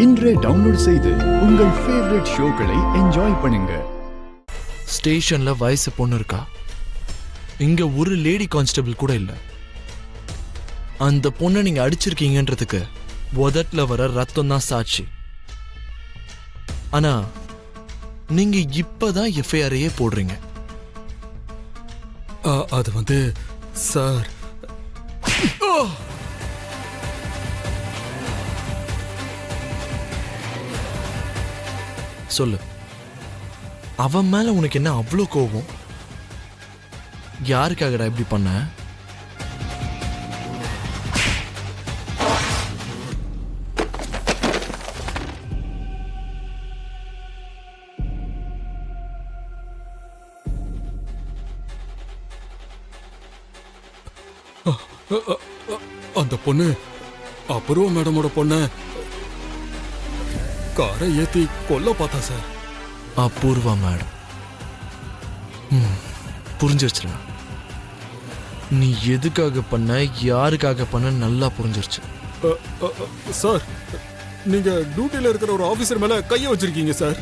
இன்றே டவுன்லோட் செய்து உங்கள் ஃபேவரட் ஷோக்களை என்ஜாய் பண்ணுங்க. ஸ்டேஷன்ல வயசு பொண்ணு இருக்கா, இங்க ஒரு லேடி கான்ஸ்டபிள் கூட இல்ல. அந்த பொண்ணை நீங்க அடிச்சிருக்கீங்கன்றதுக்கு உதட்டுல வர ரத்தம் தான் சாட்சி. ஆனா நீங்க இப்பதான் எஃப்ஐஆரையே போடுறீங்க. அது வந்து சார், சொல்லு, அவன் மேல உனக்கு என்ன அவ்வளோ கோபம்? யாருக்காகடா இப்படி பண்ண? அந்த பொண்ணு அபூர்வ மேடமோட பொண்ண காரை ஏத்தி கொல்ல பார்த்தா சார். அபூர்வா மேடம், புரிஞ்சிருச்சுடா. நீ எதுக்காக பண்ண, யாருக்காக பண்ண நல்லா புரிஞ்சிருச்சு. சார், நீங்க டியூட்டில இருக்கிற ஒரு ஆபீசர் மேல கைய வச்சிருக்கீங்க சார்.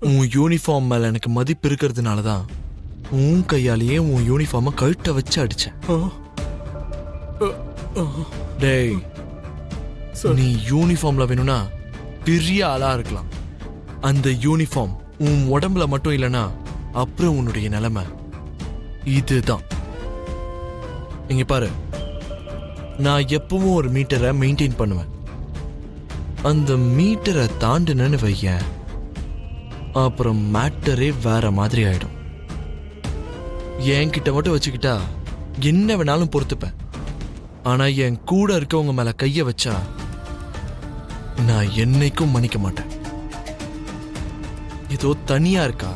உன் யூனிஃபார்ம் மேல எனக்கு மதிப்பு இருக்கிறதுனால தான் உன் கையாலேயே உன் யூனிஃபார்மை கழுட்ட வச்சு அடிச்சேன். டேய், நீ யூனிஃபார்ம்ல வேணும்னா பெரிய ஆளா இருக்கலாம். அந்த யூனிஃபார்ம் உன் உடம்புல மட்டும் இல்லைன்னா அப்புறம் உன்னுடைய நிலைமை இதுதான். இங்க பாரு, நான் எப்பவும் ஒரு மீட்டரை மெயின்டைன் பண்ணுவேன். அந்த மீட்டரை தாண்டினு வையேன், அப்புறம் மேட்டரே வேற மாதிரி ஆயிடும். என்கிட்ட மட்டும் வச்சுக்கிட்டா என்ன வேணாலும் பொறுத்துப்பேன். ஆனா என் கூட இருக்கவங்க மேல கைய வச்சா நான் என்னைக்கும் மன்னிக்க மாட்டேன். ஏதோ தனியா இருக்கா,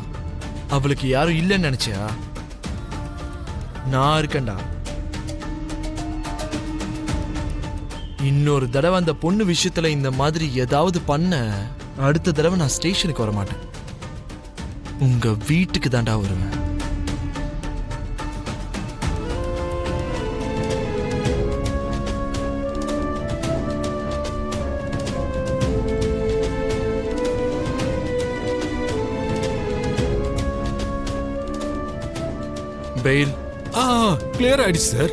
அவளுக்கு யாரும் இல்லைன்னு நினைச்சியா? நான் இருக்கேன்டா. இன்னொரு தடவை அந்த பொண்ணு விஷயத்துல இந்த மாதிரி ஏதாவது பண்ண, அடுத்த தடவை நான் ஸ்டேஷனுக்கு வர மாட்டேன், உங்க வீட்டுக்கு தாண்டா வருவேன். பெயில் கிளியர் ஆயிடுச்சு சார்.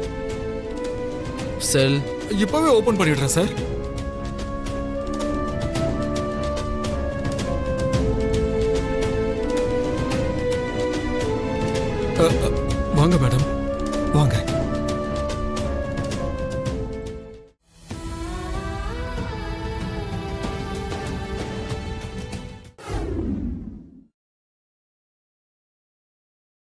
செல் இப்பவே ஓபன் பண்ணிடுறேன் சார். வாங்க மேடம்.